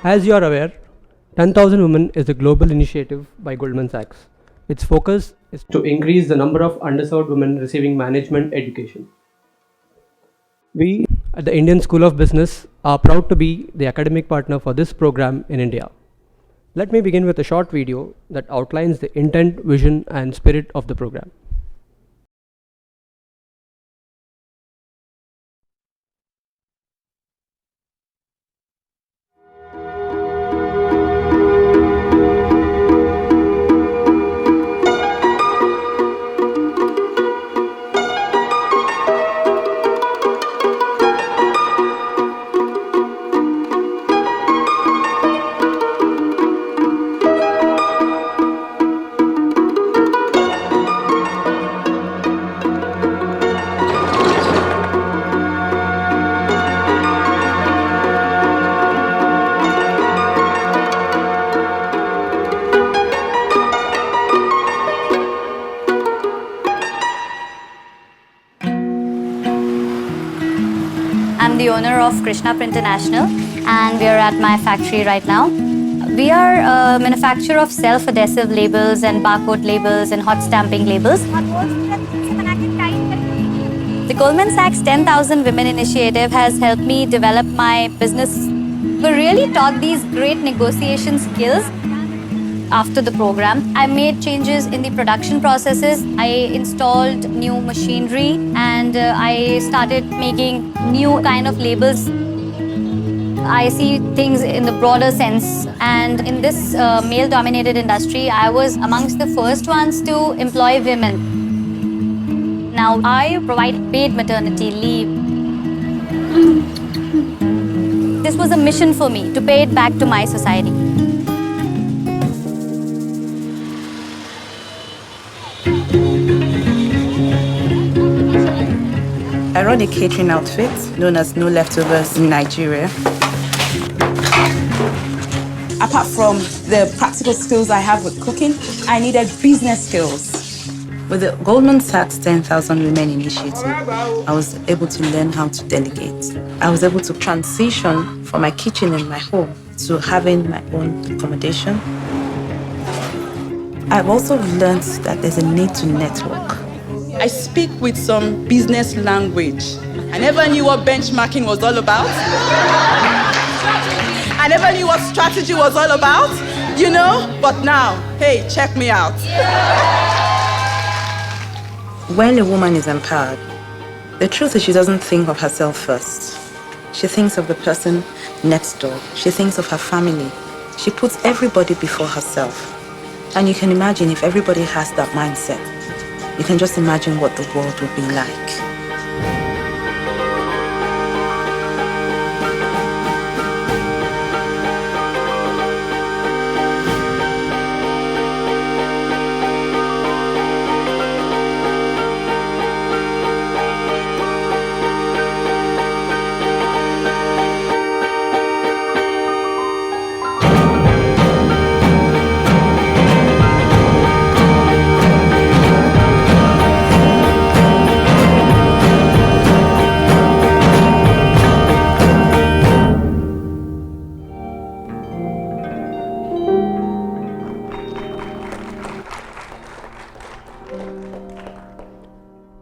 As you are aware, 10,000 Women is a global initiative by Goldman Sachs. Its focus is to increase the number of underserved women receiving management education. We at the Indian School of Business are proud to be the academic partner for this program in India. Let me begin with a short video that outlines the intent, vision, and spirit of the program. I'm the owner of Krishna Print International, and we are at my factory right now. We are a manufacturer of self-adhesive labels and barcode labels and hot stamping labels. The Goldman Sachs 10,000 Women Initiative has helped me develop my business. We really taught these great negotiation skills. After the program, I made changes in the production processes. I installed new machinery and I started making new kind of labels. I see things in the broader sense, and in this male-dominated industry, I was amongst the first ones to employ women. Now I provide paid maternity leave. This was a mission for me to pay it back to my society. I run a catering outfit known as No Leftovers in Nigeria. Apart from the practical skills I have with cooking, I needed business skills. With the Goldman Sachs 10,000 Women Initiative, I was able to learn how to delegate. I was able to transition from my kitchen in my home to having my own accommodation. I've also learned that there's a need to network. I speak with some business language. I never knew what benchmarking was all about. I never knew what strategy was all about, but now, hey, check me out. When a woman is empowered, the truth is she doesn't think of herself first. She thinks of the person next door. She thinks of her family. She puts everybody before herself. And you can imagine if everybody has that mindset, you can just imagine what the world would be like.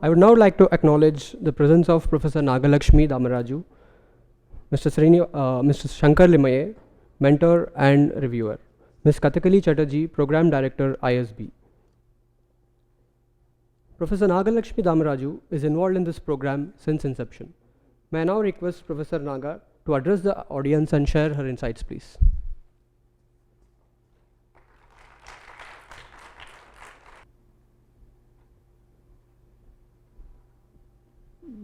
I would now like to acknowledge the presence of Professor Nagalakshmi Damaraju, Mr. Shankar Limaye, mentor and reviewer, Ms. Kathakali Chatterjee, Program Director, ISB. Professor Nagalakshmi Damaraju is involved in this program since inception. May I now request Professor Naga to address the audience and share her insights, please.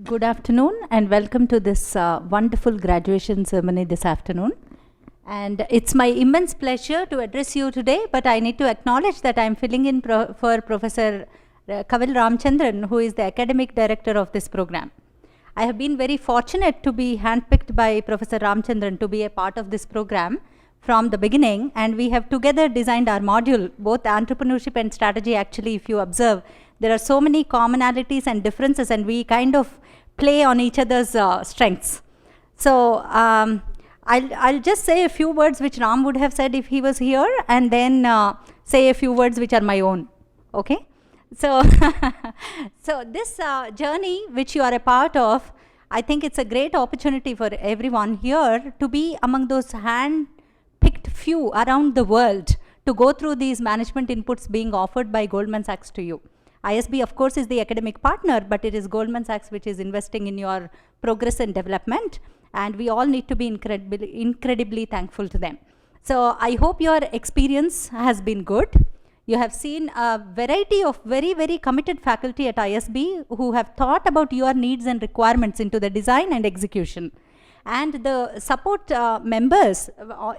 Good afternoon and welcome to this wonderful graduation ceremony this afternoon. And it's my immense pleasure to address you today, but I need to acknowledge that I'm filling in for Professor Kavil Ramchandran, who is the academic director of this program. I have been very fortunate to be handpicked by Professor Ramchandran to be a part of this program from the beginning, and we have together designed our module, both entrepreneurship and strategy. Actually, if you observe, there are so many commonalities and differences, and we kind of play on each other's strengths. So I'll just say a few words which Ram would have said if he was here, and then say a few words which are my own. Okay? So, so this journey which you are a part of, I think it's a great opportunity for everyone here to be among those hand-picked few around the world to go through these management inputs being offered by Goldman Sachs to you. ISB, of course, is the academic partner, but it is Goldman Sachs which is investing in your progress and development, and we all need to be incredibly thankful to them. So I hope your experience has been good. You have seen a variety of very, very committed faculty at ISB who have thought about your needs and requirements into the design and execution. And the support members,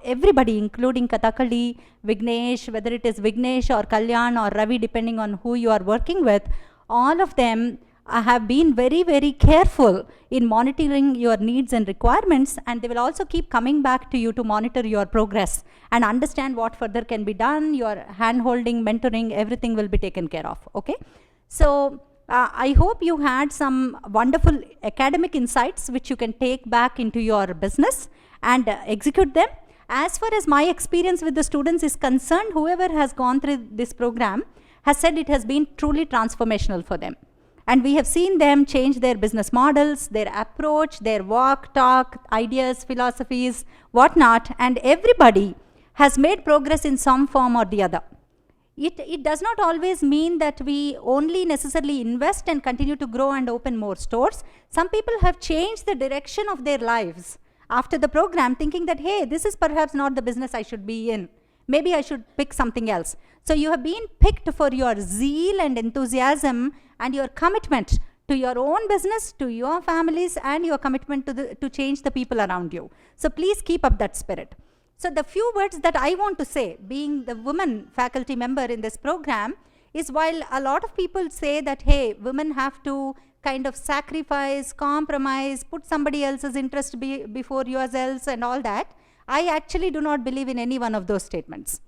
everybody, including Kathakali, Vignesh, whether it is Vignesh or Kalyan or Ravi, depending on who you are working with, all of them have been very, very careful in monitoring your needs and requirements, and they will also keep coming back to you to monitor your progress and understand what further can be done. Your hand-holding, mentoring, everything will be taken care of. Okay? So I hope you had some wonderful academic insights which you can take back into your business and execute them. As far as my experience with the students is concerned, whoever has gone through this program has said it has been truly transformational for them. And we have seen them change their business models, their approach, their walk, talk, ideas, philosophies, whatnot, and everybody has made progress in some form or the other. It does not always mean that we only necessarily invest and continue to grow and open more stores. Some people have changed the direction of their lives after the program, thinking that, hey, this is perhaps not the business I should be in. Maybe I should pick something else. So you have been picked for your zeal and enthusiasm and your commitment to your own business, to your families, and your commitment to change the people around you. So please keep up that spirit. So the few words that I want to say, being the woman faculty member in this program, is while a lot of people say that, hey, women have to kind of sacrifice, compromise, put somebody else's interest before yourselves and all that, I actually do not believe in any one of those statements.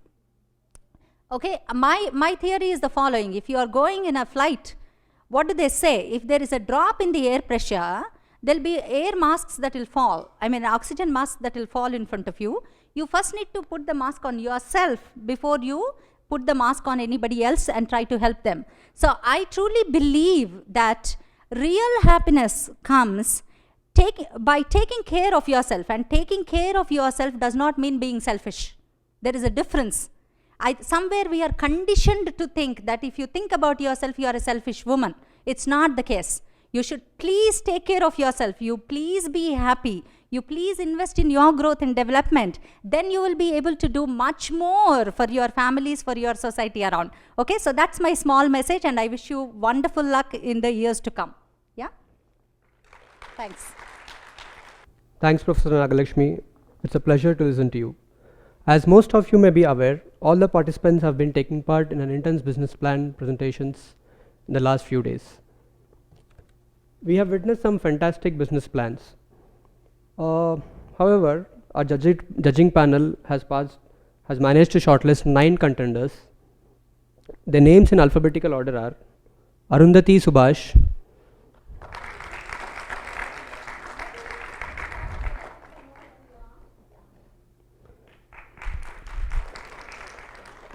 Okay, my theory is the following. If you are going in a flight, what do they say? If there is a drop in the air pressure, there'll be air masks that will fall. I mean, oxygen masks that will fall in front of you. You first need to put the mask on yourself before you put the mask on anybody else and try to help them. So I truly believe that real happiness comes by taking care of yourself, and taking care of yourself does not mean being selfish. There is a difference. Somewhere we are conditioned to think that if you think about yourself, you are a selfish woman. It's not the case. You should please take care of yourself. You please be happy. You please invest in your growth and development. Then you will be able to do much more for your families, for your society around. Okay, so that's my small message, and I wish you wonderful luck in the years to come. Yeah? Thanks. Thanks, Professor Nagalakshmi. It's a pleasure to listen to you. As most of you may be aware, all the participants have been taking part in an intense business plan presentations in the last few days. We have witnessed some fantastic business plans. However, our judging panel has managed to shortlist 9 contenders. Their names in alphabetical order are Arundhati Subhash,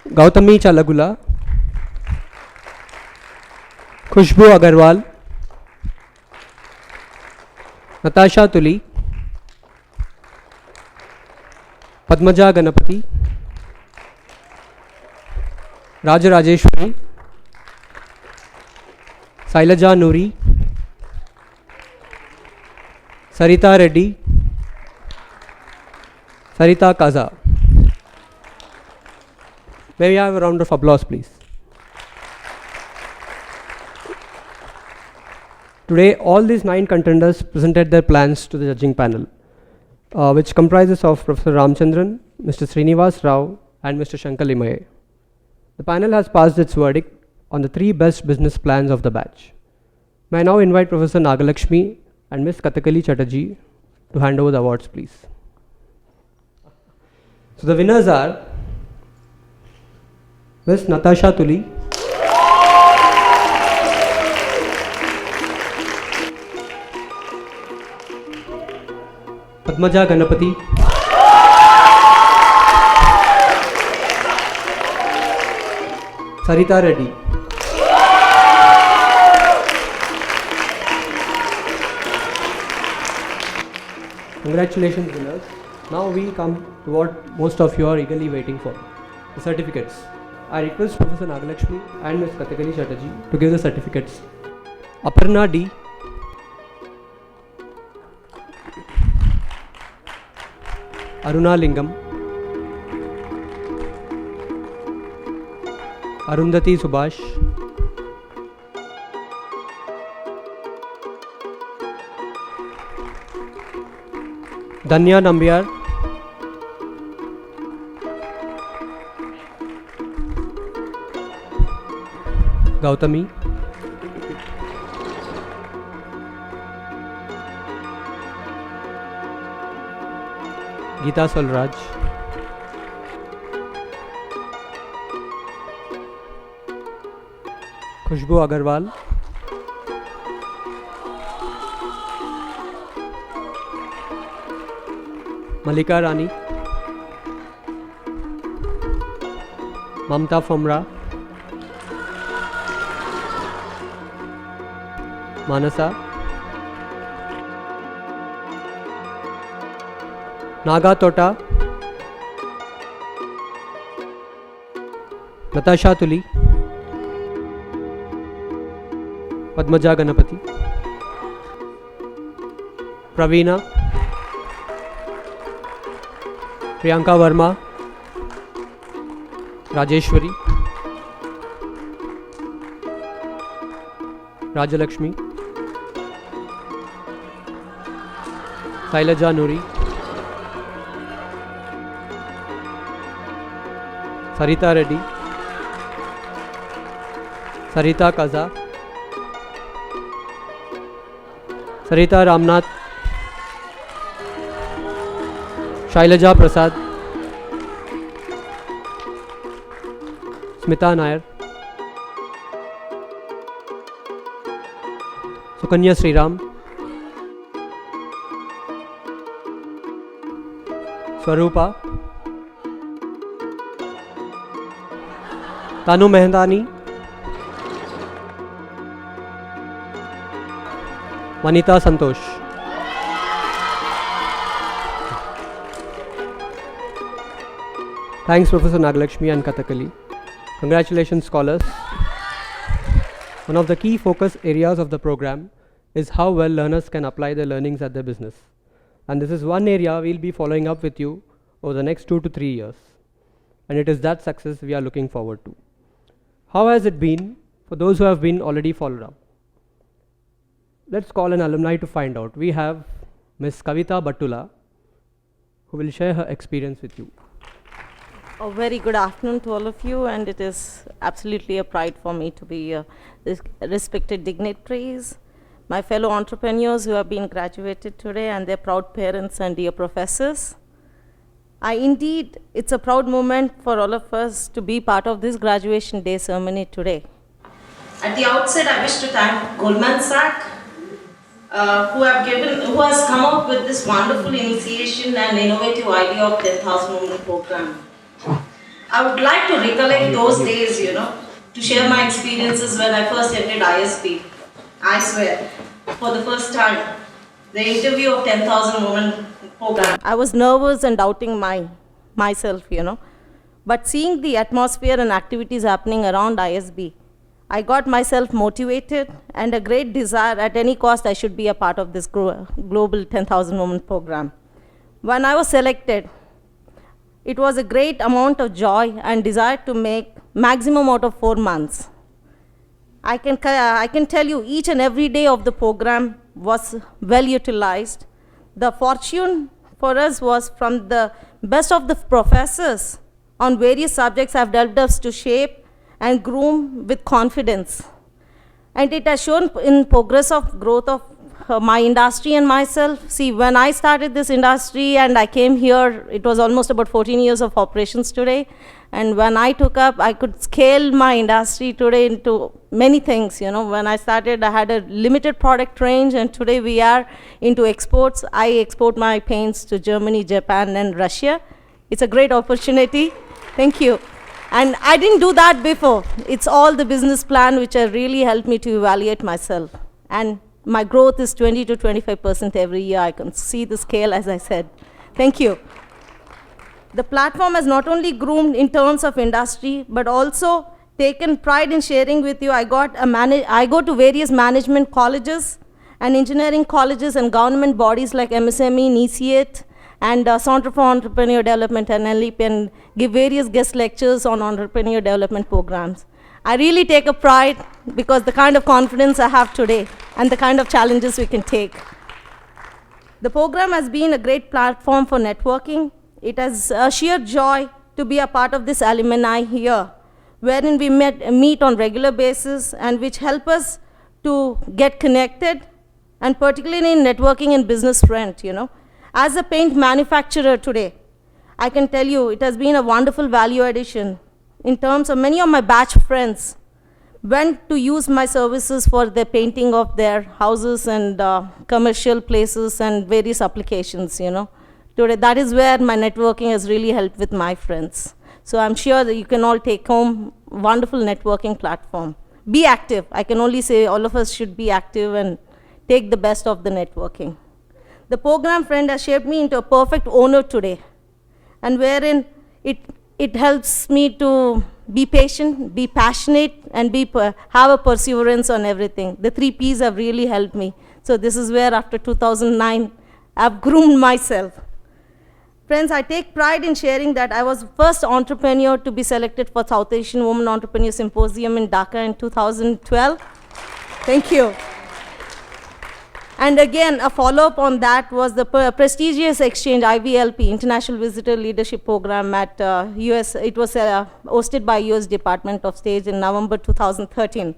Gautami Chalagula, Khushbu Agarwal, Natasha Tuli, Padmaja Ganapati, Raja Rajeshwari, Sailaja Nuri, Sarita Reddy, Sarita Kaza. May we have a round of applause, please? Today, all these 9 contenders presented their plans to the judging panel, which comprises of Professor Ramchandran, Mr. Srinivas Rao, and Mr. Shankar Limaye. The panel has passed its verdict on the 3 best business plans of the batch. May I now invite Professor Nagalakshmi and Ms. Kathakali Chatterjee to hand over the awards, please. So the winners are Ms. Natasha Tuli, Padmaja Ganapati, Sarita Reddy. Congratulations, winners. Now we come to what most of you are eagerly waiting for, the certificates. I request Professor Nagalakshmi and Ms. Kathakali Chatterjee to give the certificates. Aparna D. Aruna Lingam. Arundhati Subhash. Danya Nambiar. Gautami. Geeta Solraj. Khushbu Agarwal. Malika Rani. Mamta Fomra. Manasa. Naga Tota. Natasha Tuli. Padmaja Ganapati. Praveena. Priyanka Verma. Rajeshwari. Rajalakshmi. Sailaja Nuri. Sarita Reddy. Sarita Kaza. Sarita Ramnath. Shailaja Prasad. Smita Nair. Sukanya Sriram. Swarupa. Tanu Mehendani. Vanita Santosh. Thanks, Professor Nagalakshmi and Kathakali. Congratulations, scholars. One of the key focus areas of the program is how well learners can apply their learnings at their business. And this is one area we'll be following up with you over the next 2 to 3 years. And it is that success we are looking forward to. How has it been for those who have been already followed up? Let's call an alumni to find out. We have Ms. Kavita Battula, who will share her experience with you. A very good afternoon to all of you, and it is absolutely a pride for me to be respected dignitaries, my fellow entrepreneurs who have been graduated today, and their proud parents and dear professors. Indeed, it's a proud moment for all of us to be part of this graduation day ceremony today. At the outset, I wish to thank Goldman Sachs, who has come up with this wonderful initiation and innovative idea of 10,000 Women program. I would like to recollect those days, to share my experiences when I first entered ISB. I swear, for the first time, the interview of 10,000 Women program. I was nervous and doubting myself, But seeing the atmosphere and activities happening around ISB, I got myself motivated and a great desire at any cost I should be a part of this global 10,000 Women program. When I was selected, it was a great amount of joy and desire to make maximum out of 4 months. I can tell you each and every day of the program was well utilized. The fortune for us was from the best of the professors on various subjects have helped us to shape and groom with confidence. And it has shown in progress of growth of my industry and myself. See, when I started this industry and I came here, it was almost about 14 years of operations today. And when I took up, I could scale my industry today into many things. When I started, I had a limited product range, and today we are into exports. I export my paints to Germany, Japan, and Russia. It's a great opportunity. Thank you. And I didn't do that before. It's all the business plan which has really helped me to evaluate myself. And my growth is 20 to 25% every year. I can see the scale, as I said. Thank you. The platform has not only groomed in terms of industry, but also taken pride in sharing with you. I go to various management colleges and engineering colleges and government bodies like MSME, NECIAT, and Center for Entrepreneur Development and LEP, and give various guest lectures on entrepreneur development programs. I really take a pride because the kind of confidence I have today and the kind of challenges we can take. The program has been a great platform for networking. It has a sheer joy to be a part of this alumni here, wherein we meet on regular basis and which help us to get connected, and particularly in networking and business front, you know. As a paint manufacturer today, I can tell you it has been a wonderful value addition in terms of many of my batch friends went to use my services for the painting of their houses and commercial places and various applications, you know. Today, that is where my networking has really helped with my friends. So I'm sure that you can all take home wonderful networking platform. Be active. I can only say all of us should be active and take the best of the networking. The program friend has shaped me into a perfect owner today, and wherein it helps me to be patient, be passionate, and have a perseverance on everything. The 3 Ps have really helped me. So this is where after 2009, I've groomed myself. Friends, I take pride in sharing that I was the first entrepreneur to be selected for South Asian Women Entrepreneur Symposium in Dhaka in 2012. Thank you. And again, a follow-up on that was the prestigious exchange, IVLP, International Visitor Leadership Program at US. It was hosted by US Department of State in November 2013.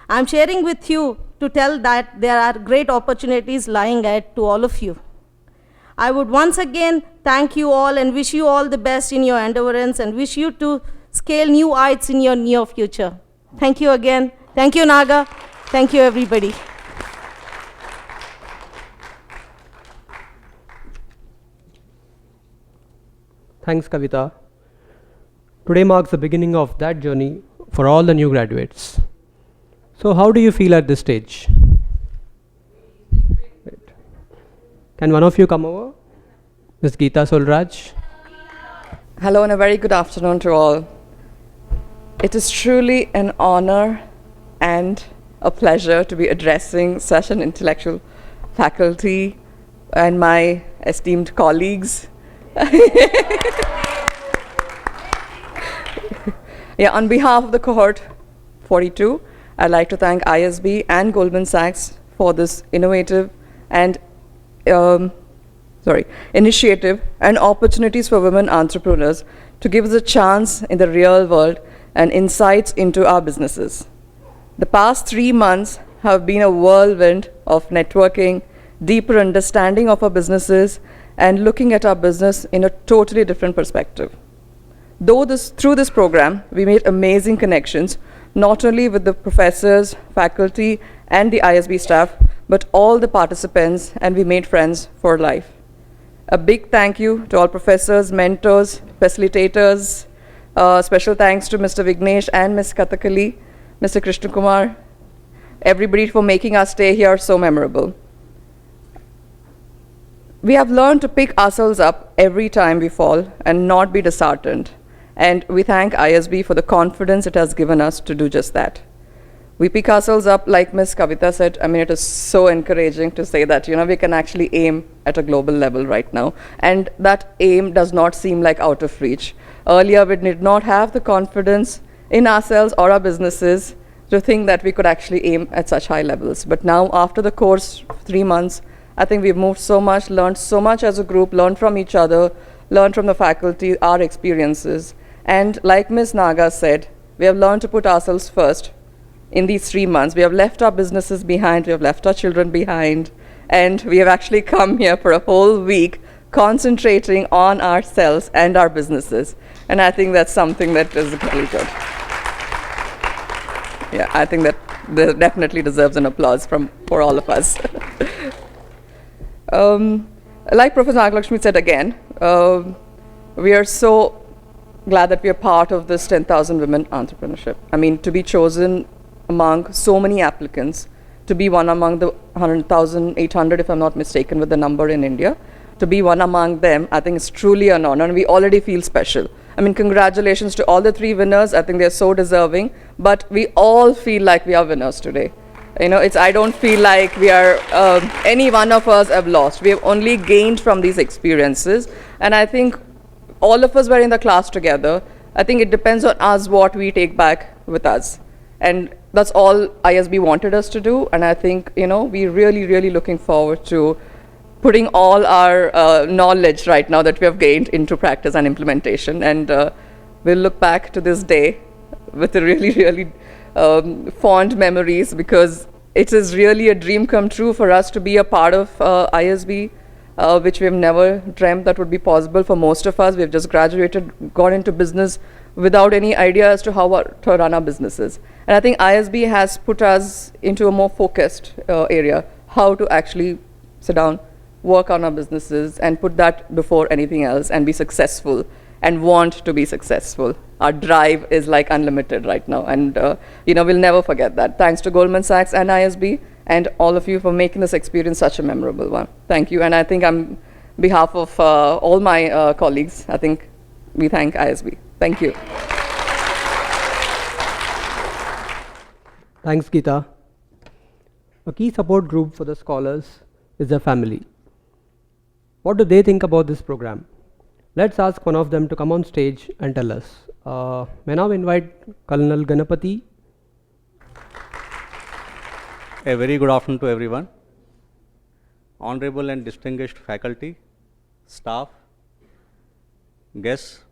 I'm sharing with you to tell that there are great opportunities lying ahead to all of you. I would once again thank you all and wish you all the best in your endeavors and wish you to scale new heights in your near future. Thank you again. Thank you, Naga. Thank you, everybody. Thanks, Kavita. Today marks the beginning of that journey for all the new graduates. So how do you feel at this stage? Right. Can one of you come over? Ms. Geeta Solraj. Hello and a very good afternoon to all. It is truly an honor and a pleasure to be addressing such an intellectual faculty and my esteemed colleagues. Yeah, on behalf of the cohort 42, I'd like to thank ISB and Goldman Sachs for this innovative and initiative and opportunities for women entrepreneurs to give us a chance in the real world and insights into our businesses. The past 3 months have been a whirlwind of networking, deeper understanding of our businesses, and looking at our business in a totally different perspective. Through this program, we made amazing connections, not only with the professors, faculty, and the ISB staff, but all the participants, and we made friends for life. A big thank you to all professors, mentors, facilitators. Special thanks to Mr. Vignesh and Ms. Kathakali, Mr. Krishna Kumar, everybody for making our stay here so memorable. We have learned to pick ourselves up every time we fall and not be disheartened. And we thank ISB for the confidence it has given us to do just that. We pick ourselves up, like Ms. Kavita said. I mean, it is so encouraging to say that, you know, we can actually aim at a global level right now. And that aim does not seem like out of reach. Earlier, we did not have the confidence in ourselves or our businesses to think that we could actually aim at such high levels. But now, after the course, 3 months, I think we've moved so much, learned so much as a group, learned from each other, learned from the faculty, our experiences. And like Ms. Naga said, we have learned to put ourselves first. In these 3 months, we have left our businesses behind, we have left our children behind, and we have actually come here for a whole week concentrating on ourselves and our businesses. And I think that's something that is really good. Yeah, I think that definitely deserves an applause for all of us. Like Professor Nagalakshmi said again, we are so glad that we are part of this 10,000 women entrepreneurship. I mean, to be chosen among so many applicants, to be one among the 100,800, if I'm not mistaken with the number in India, to be one among them, I think it's truly an honor, and we already feel special. I mean, congratulations to all the 3 winners. I think they're so deserving, but we all feel like we are winners today. You know, I don't feel like we are, any one of us have lost. We have only gained from these experiences, and I think all of us were in the class together. I think it depends on us what we take back with us. And that's all ISB wanted us to do. And I think, you know, we're really, really looking forward to putting all our knowledge right now that we have gained into practice and implementation. And we'll look back to this day with a really, really fond memories, because it is really a dream come true for us to be a part of ISB. Which we've never dreamt that would be possible for most of us. We've just graduated, got into business without any idea as to how to run our businesses. And I think ISB has put us into a more focused area, how to actually sit down, work on our businesses, and put that before anything else, and be successful, and want to be successful. Our drive is like unlimited right now, and you know, we'll never forget that. Thanks to Goldman Sachs and ISB, and all of you for making this experience such a memorable one. Thank you. And I think on behalf of all my colleagues, I think we thank ISB. Thank you. Thanks, Geeta. A key support group for the scholars is their family. What do they think about this program? Let's ask one of them to come on stage and tell us. May I now invite Colonel Ganapati. A very good afternoon to everyone. Honorable and distinguished faculty, staff, guests.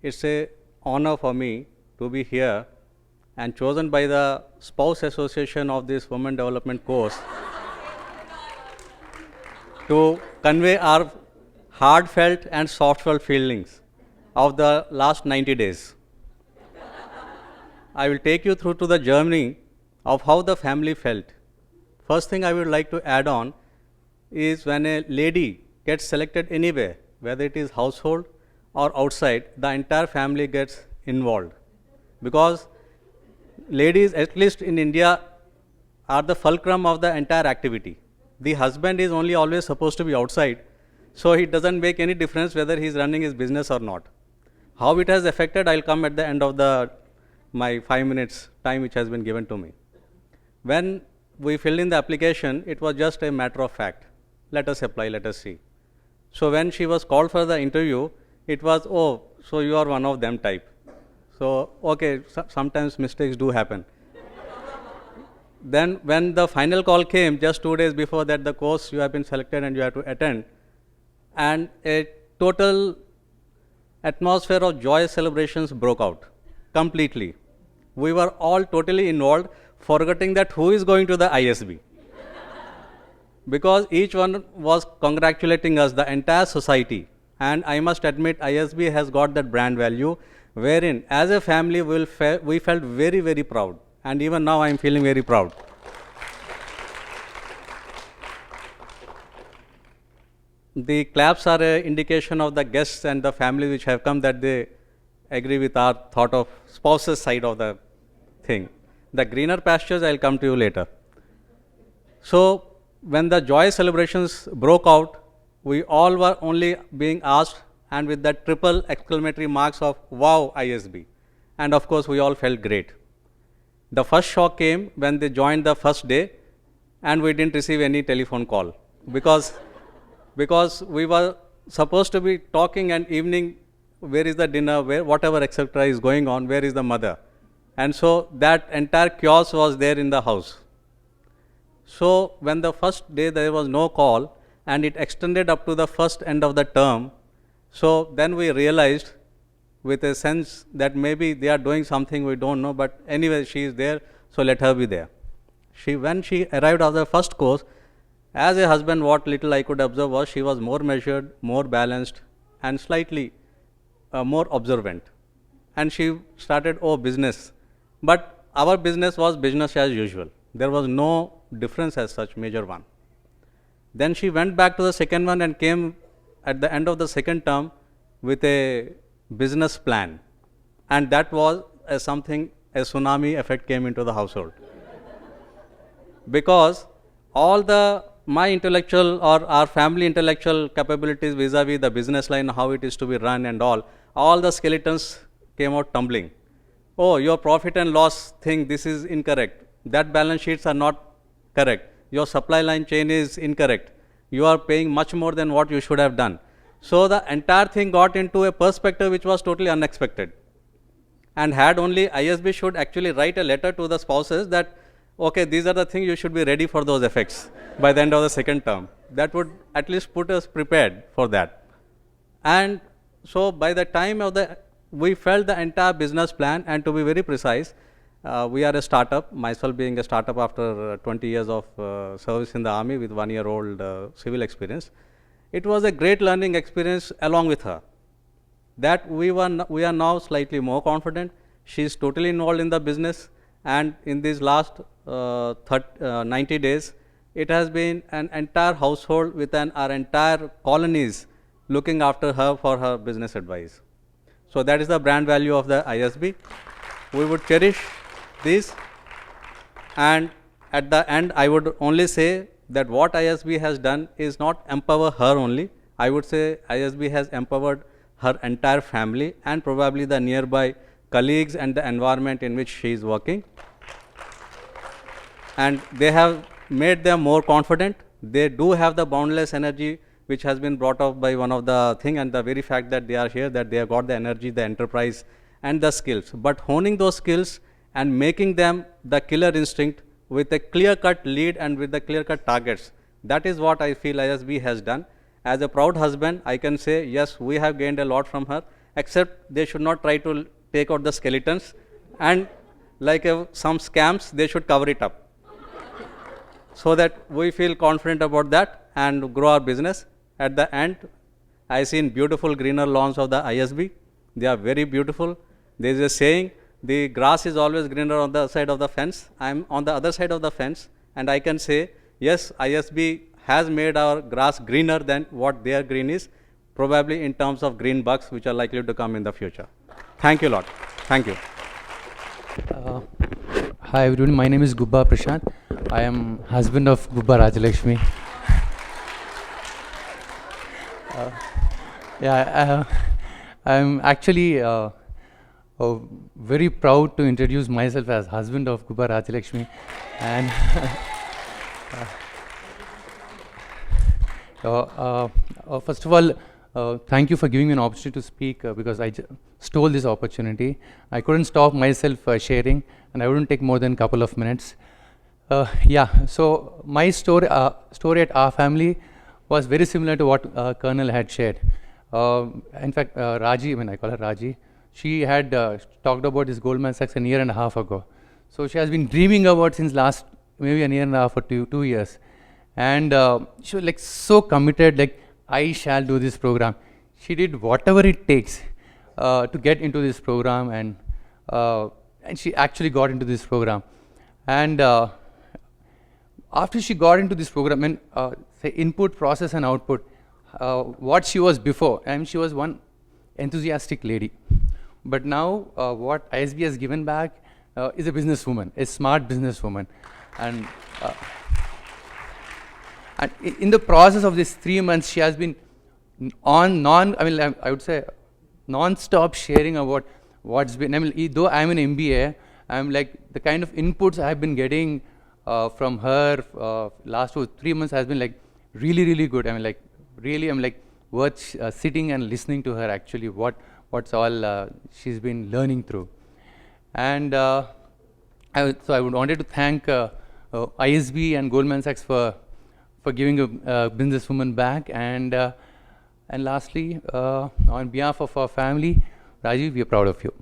It's an honor for me to be here and chosen by the Spouse Association of this Women Development course to convey our heartfelt and softfelt feelings of the last 90 days. I will take you through to the journey of how the family felt. First thing I would like to add on is when a lady gets selected anywhere, whether it is household or outside, the entire family gets involved. Because ladies, at least in India, are the fulcrum of the entire activity. The husband is only always supposed to be outside, so it doesn't make any difference whether he is running his business or not. How it has affected, I'll come at the end of my 5 minutes time which has been given to me. When we filled in the application, it was just a matter of fact. Let us apply, let us see. So when she was called for the interview, it was, oh, so you are one of them type. So, okay, sometimes mistakes do happen. Then when the final call came, just 2 days before that, the course you have been selected and you have to attend, and a total atmosphere of joyous celebrations broke out completely. We were all totally involved, forgetting that who is going to the ISB. Because each one was congratulating us, the entire society. And I must admit, ISB has got that brand value, wherein as a family we felt very, very proud. And even now I am feeling very proud. The claps are an indication of the guests and the family which have come, that they agree with our thought of spouses side of the thing. The greener pastures, I'll come to you later. So when the joy celebrations broke out, we all were only being asked, and with that triple exclamatory marks of wow ISB. And of course we all felt great. The first shock came when they joined the first day and we didn't receive any telephone call, because we were supposed to be talking, and evening, where is the dinner, where whatever etc. is going on, where is the mother? And so that entire chaos was there in the house. So when the first day there was no call and it extended up to the first end of the term, so then we realized with a sense that maybe they are doing something we don't know, but anyway she is there, so let her be there. When she arrived after the first course, as a husband, what little I could observe was she was more measured, more balanced, and slightly more observant. And she started, oh, business. But our business was business as usual. There was no difference as such, major one. Then she went back to the second one and came at the end of the second term with a business plan. And that was a tsunami effect came into the household. Because my intellectual or our family intellectual capabilities vis-a-vis the business line, how it is to be run and all the skeletons came out tumbling. Oh, your profit and loss thing, this is incorrect. That balance sheets are not correct. Your supply line chain is incorrect. You are paying much more than what you should have done. So the entire thing got into a perspective which was totally unexpected. And had only ISB should actually write a letter to the spouses that, okay, these are the things you should be ready for those effects by the end of the second term. That would at least put us prepared for that. And so by the time we felt the entire business plan, and to be very precise, we are a startup, myself being a startup after 20 years of service in the army with 1-year-old civil experience. It was a great learning experience along with her. That we are now slightly more confident. She is totally involved in the business, and in these last 90 days, it has been an entire household with our entire colonies looking after her for her business advice. So that is the brand value of the ISB. We would cherish this, and at the end, I would only say that what ISB has done is not empower her only. I would say ISB has empowered her entire family and probably the nearby colleagues and the environment in which she is working. And they have made them more confident. They do have the boundless energy which has been brought up by one of the thing, and the very fact that they are here, that they have got the energy, the enterprise and the skills. But honing those skills and making them the killer instinct with a clear-cut lead and with the clear-cut targets, that is what I feel ISB has done. As a proud husband, I can say, yes, we have gained a lot from her, except they should not try to take out the skeletons, and like some scams, they should cover it up. So that we feel confident about that and grow our business. At the end, I seen beautiful greener lawns of the ISB. They are very beautiful. There is a saying, the grass is always greener on the side of the fence. I am on the other side of the fence, and I can say, yes, ISB has made our grass greener than what their green is, probably in terms of green bugs which are likely to come in the future. Thank you a lot. Thank you. Hi everyone, my name is Gubba Prashant. I am husband of Gubba Rajalakshmi. I'm actually very proud to introduce myself as husband of Gubba Rajalakshmi. And first of all, thank you for giving me an opportunity to speak because I stole this opportunity. I couldn't stop myself sharing, and I wouldn't take more than a couple of minutes. So my story at our family was very similar to what Colonel had shared. In fact, Raji, I call her Raji, she had talked about this Goldman Sachs a year and a half ago. So she has been dreaming about since last maybe a year and a half or 2 years. And she was like so committed, like I shall do this program. She did whatever it takes to get into this program, and she actually got into this program. And after she got into this program, say input, process and output, what she was before, she was one enthusiastic lady. But now what ISB has given back is a businesswoman, a smart businesswoman. And in the process of these 3 months, she has been I would say non-stop sharing about what's been, though I'm an MBA, I'm like the kind of inputs I have been getting from her last 3 months has been like really, really good. I'm worth sitting and listening to her actually what's all she's been learning through. And so I wanted to thank ISB and Goldman Sachs for giving a businesswoman back. And lastly, on behalf of our family, Rajiv, we are proud of you.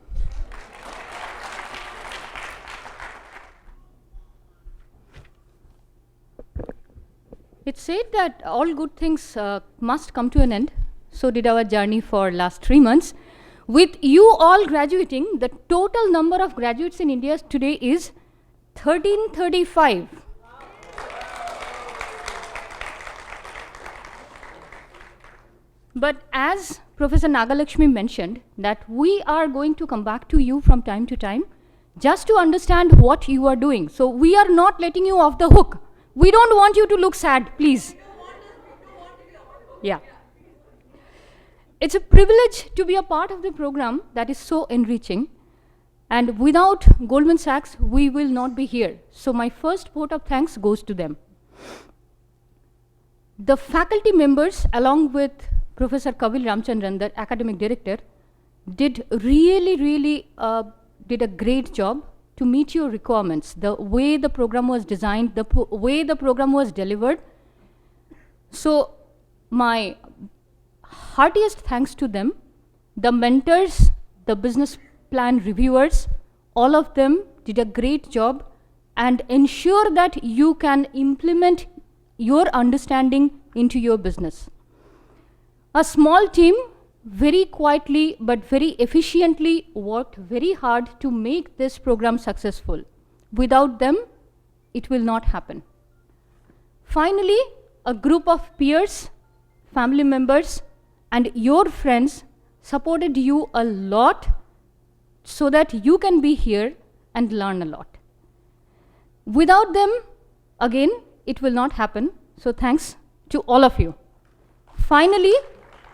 It's said that all good things must come to an end. So did our journey for last 3 months. With you all graduating, the total number of graduates in India today is 1335. But as Professor Nagalakshmi mentioned that we are going to come back to you from time to time just to understand what you are doing. So we are not letting you off the hook. We don't want you to look sad, please. Yeah. It's a privilege to be a part of the program that is so enriching. And without Goldman Sachs, we will not be here. So my first vote of thanks goes to them. The faculty members, along with Professor Kavil Ramchandran, the academic director, did really did a great job to meet your requirements. The way the program was designed, the way the program was delivered. So my heartiest thanks to them, the mentors, the business plan reviewers, all of them did a great job and ensure that you can implement your understanding into your business. A small team very quietly but very efficiently worked very hard to make this program successful. Without them, it will not happen. Finally, a group of peers, family members, and your friends supported you a lot so that you can be here and learn a lot. Without them, again, it will not happen. So thanks to all of you. Finally,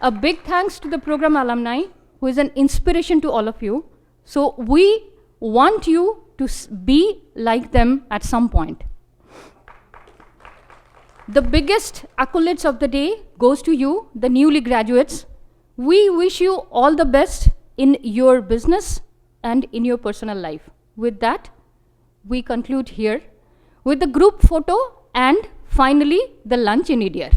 a big thanks to the program alumni, who is an inspiration to all of you. So we want you to be like them at some point. The biggest accolades of the day goes to you, the newly graduates. We wish you all the best in your business and in your personal life. With that, we conclude here with the group photo and finally the lunch in Idiar.